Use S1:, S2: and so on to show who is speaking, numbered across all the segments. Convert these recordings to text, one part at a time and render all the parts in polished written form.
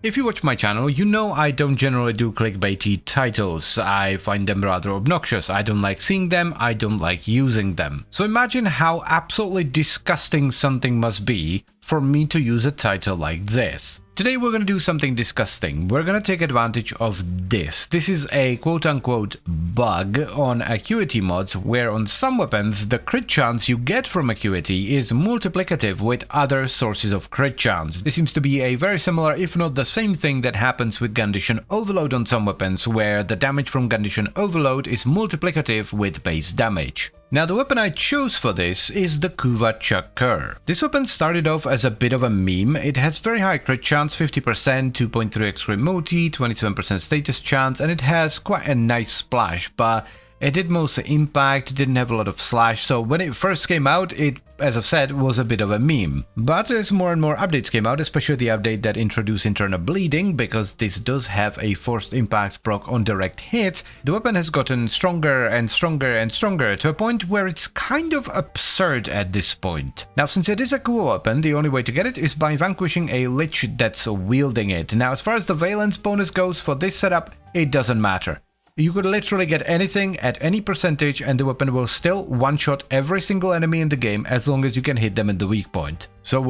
S1: If you watch my channel, you know I don't generally do clickbaity titles. I find them rather obnoxious. I don't like seeing them, I don't like using them. So imagine how absolutely disgusting something must be for me to use a title like this. Today we're going to do something disgusting. We're going to take advantage of this. This is a quote-unquote bug on Acuity mods, where on some weapons the crit chance you get from Acuity is multiplicative with other sources of crit chance. This seems to be a very similar, if not the same thing that happens with Condition Overload on some weapons, where the damage from Condition Overload is multiplicative with base damage. Now the weapon I chose for this is the Kuva Chakkhurr. This weapon started off as a bit of a meme. It has very high crit chance, 50%, 2.3x crit multi, 27% status chance, and it has quite a nice splash, but it did mostly impact, it didn't have a lot of slash, so when it first came out, it, as I've said, was a bit of a meme. But as more and more updates came out, especially the update that introduced internal bleeding, because this does have a forced impact proc on direct hit, the weapon has gotten stronger and stronger and stronger, to a point where it's kind of absurd at this point. Now, since it is a Kuva weapon, the only way to get it is by vanquishing a Lich that's wielding it. Now, as far as the Valence bonus goes for this setup, it doesn't matter. You could literally get anything at any percentage and the weapon will still one-shot every single enemy in the game as long as you can hit them in the weak point. So,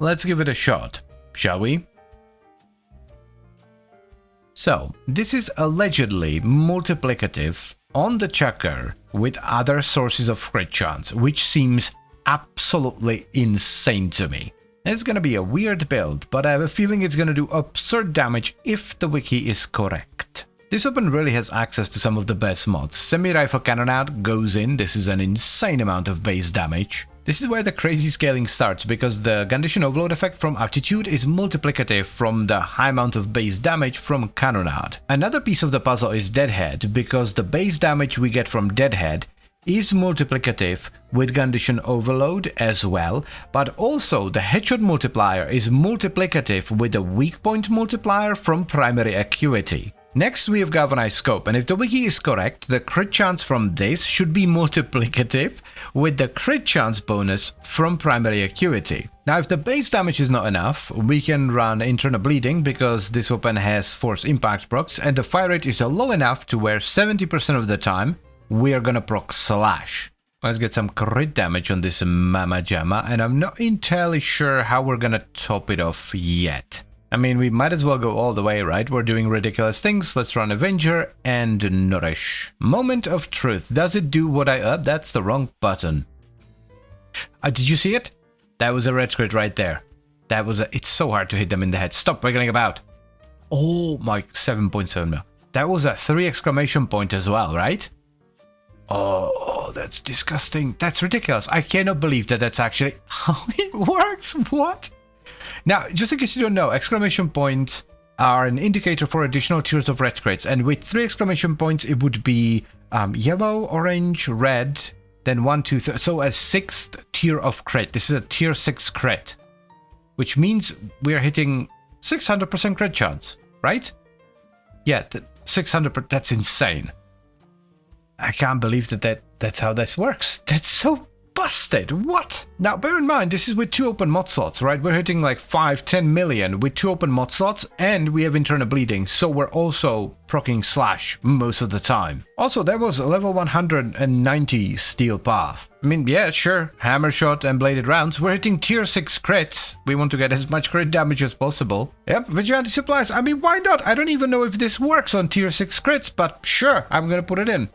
S1: let's give it a shot, shall we? So, this is allegedly multiplicative on the Chakkhurr with other sources of crit chance, which seems absolutely insane to me. It's gonna be a weird build, but I have a feeling it's gonna do absurd damage if the wiki is correct. This weapon really has access to some of the best mods. Semi-rifle cannon out goes in, this is an insane amount of base damage. This is where the crazy scaling starts, because the Condition Overload effect from Aptitude is multiplicative from the high amount of base damage from Canonade. Another piece of the puzzle is Deadhead, because the base damage we get from Deadhead is multiplicative with Condition Overload as well, but also the headshot multiplier is multiplicative with the weak point multiplier from Primary Acuity. Next we have Galvanized Scope, and if the wiki is correct, the crit chance from this should be multiplicative with the crit chance bonus from Primary Acuity. Now if the base damage is not enough, we can run Internal Bleeding, because this weapon has Force Impact procs, and the fire rate is low enough to where 70% of the time we are gonna proc Slash. Let's get some crit damage on this Mama Jamma, and I'm not entirely sure how we're gonna top it off yet. I mean, we might as well go all the way, right? We're doing ridiculous things. Let's run Avenger and Nourish. Moment of truth. Does it do what I... that's the wrong button. Did you see it? That was a red crit right there. That was a... It's so hard to hit them in the head. Stop wiggling about. Oh my... 7.7 mil. That was a 3 exclamation point as well, right? Oh, that's disgusting. That's ridiculous. I cannot believe that that's actually how it works. What? Now, just in case you don't know, exclamation points are an indicator for additional tiers of red crits, and with 3 exclamation points it would be yellow, orange, red, then 1, 2, 3, so a 6th tier of crit. This is a tier 6 crit, which means we are hitting 600% crit chance, right? Yeah, 600%, that's insane. I can't believe that's how this works. That's so busted. What? Now, bear in mind, this is with 2 open mod slots, right? We're hitting like 5-10 million with 2 open mod slots, and we have Internal Bleeding, so we're also proccing Slash most of the time. Also, that was a level 190 Steel Path. I mean, yeah, sure, Hammer Shot and Bladed Rounds. We're hitting tier 6 crits. We want to get as much crit damage as possible. Yep, Vigilante Supplies. I mean, why not? I don't even know if this works on tier 6 crits, but sure, I'm gonna put it in.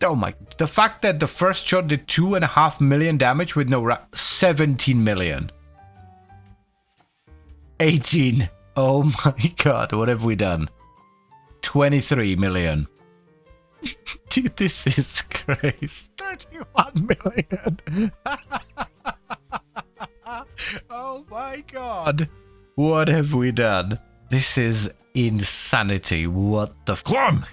S1: Oh my, the fact that the first shot did 2.5 million damage with no 17 million. 18. Oh my god, what have we done? 23 million. Dude, this is crazy. 31 million. Oh my god. What have we done? This is insanity. What the fuck?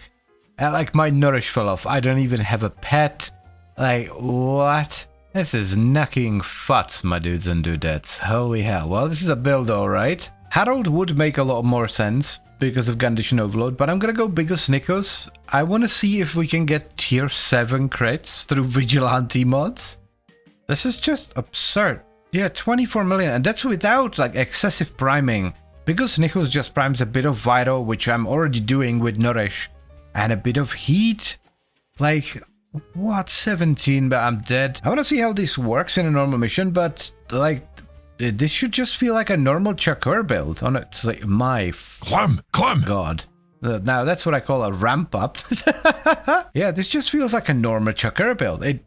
S1: Like, my Nourish fell off. I don't even have a pet. Like, what? This is knocking futs, my dudes and dudettes. Holy hell. Well, this is a build, alright. Harold would make a lot more sense because of Condition Overload, but I'm gonna go Biggest Nickos. I want to see if we can get tier 7 crits through Vigilante mods. This is just absurd. Yeah, 24 million, and that's without, like, excessive priming because Nichols just primes a bit of Vital, which I'm already doing with Nourish, and a bit of Heat, like, what, 17, but I'm dead. I want to see how this works in a normal mission, but, like, this should just feel like a normal Chakkhurr build. It's like, my
S2: Climb!
S1: God. Now, that's what I call a ramp up. Yeah, this just feels like a normal Chakkhurr build. It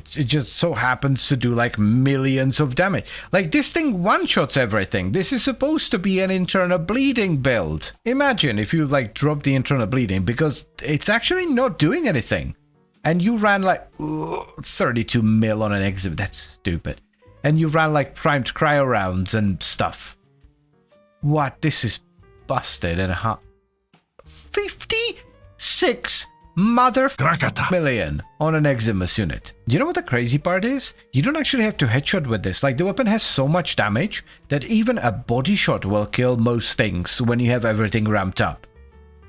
S1: just so happens to do like millions of damage. Like, this thing one-shots everything. This is supposed to be an internal bleeding build. Imagine if you like drop the internal bleeding, because it's actually not doing anything. And you ran like 32 mil on an exhibit. That's stupid. And you ran like primed cryo rounds and stuff. What? This is busted and a half. 56 million on an Eximus unit. Do you know what the crazy part is? You don't actually have to headshot with this. Like, the weapon has so much damage that even a body shot will kill most things when you have everything ramped up.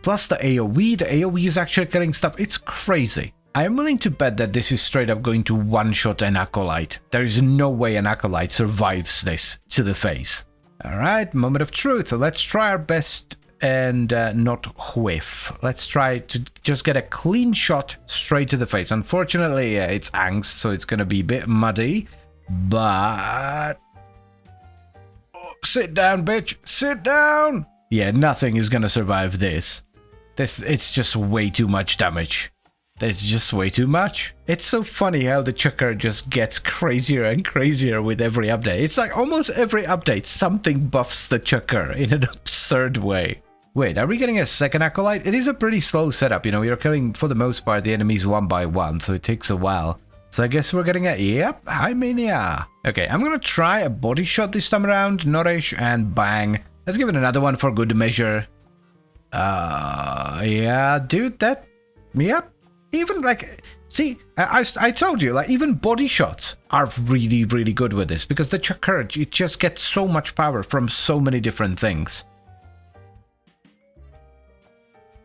S1: Plus the AoE is actually killing stuff. It's crazy. I am willing to bet that this is straight up going to one-shot an Acolyte. There is no way an Acolyte survives this to the face. Alright, moment of truth. Let's try our best and not whiff. Let's try to just get a clean shot straight to the face. Unfortunately, it's angst, so it's gonna be a bit muddy, but... Oh, sit down, bitch! Sit down! Yeah, nothing is gonna survive this. It's just way too much damage. There's just way too much. It's so funny how the Chakkhurr just gets crazier and crazier with every update. It's like almost every update, something buffs the Chakkhurr in an absurd way. Wait, are we getting a second Acolyte? It is a pretty slow setup, you know, you're killing, for the most part, the enemies one by one, so it takes a while. So I guess we're getting a, yep, hi Mania. Okay, I'm gonna try a body shot this time around, Nourish, and bang. Let's give it another one for good measure. Yeah, dude, yep. Even like, see, I told you, like, even body shots are really, really good with this, because the Chakkhurr, it just gets so much power from so many different things.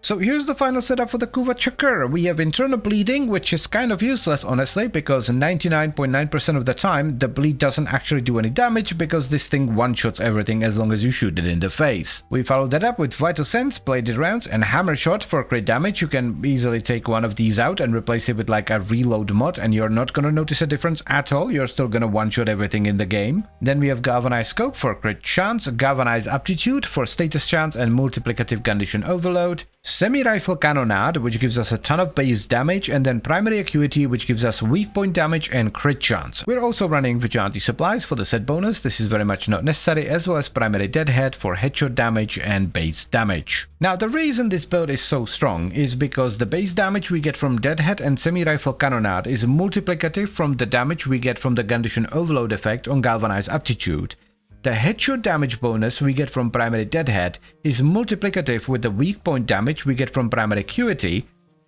S1: So here's the final setup for the Kuva Chakkhurr. We have internal bleeding, which is kind of useless, honestly, because 99.9% of the time, the bleed doesn't actually do any damage, because this thing one-shots everything as long as you shoot it in the face. We followed that up with Vital Sense, bladed rounds, and Hammer Shot for crit damage. You can easily take one of these out and replace it with like a reload mod, and you're not gonna notice a difference at all. You're still gonna one-shot everything in the game. Then we have Galvanized Scope for crit chance, Galvanized Aptitude for status chance, and Multiplicative Condition Overload. Semi-Rifle Cannonade, which gives us a ton of base damage, and then Primary Acuity, which gives us weak point damage and crit chance. We're also running Vigilante Supplies for the set bonus. This is very much not necessary, as well as Primary Deadhead for headshot damage and base damage. Now, the reason this build is so strong is because the base damage we get from Deadhead and Semi-Rifle Cannonade is multiplicative from the damage we get from the Condition Overload effect on Galvanized Aptitude. The headshot damage bonus we get from Primary Deadhead is multiplicative with the weak point damage we get from Primary Acuity,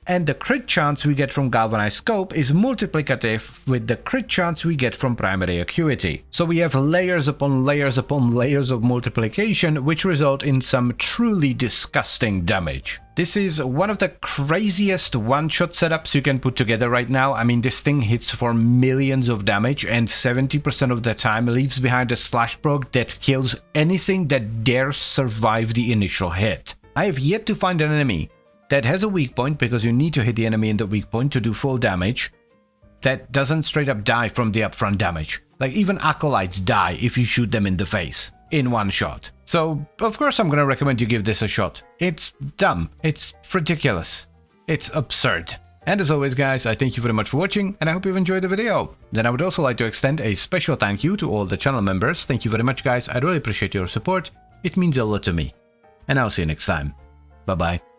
S1: and the crit chance we get from Galvanized Scope is multiplicative with the crit chance we get from Primary Acuity. So we have layers upon layers upon layers of multiplication, which result in some truly disgusting damage. This is one of the craziest one-shot setups you can put together right now. I mean, this thing hits for millions of damage, and 70% of the time leaves behind a slash proc that kills anything that dares survive the initial hit. I have yet to find an enemy that has a weak point, because you need to hit the enemy in the weak point to do full damage, that doesn't straight up die from the upfront damage. Like, even Acolytes die if you shoot them in the face in one shot. So, of course I'm gonna recommend you give this a shot. It's dumb. It's ridiculous. It's absurd. And as always, guys, I thank you very much for watching, and I hope you've enjoyed the video. Then I would also like to extend a special thank you to all the channel members. Thank you very much, guys. I really appreciate your support. It means a lot to me. And I'll see you next time. Bye-bye.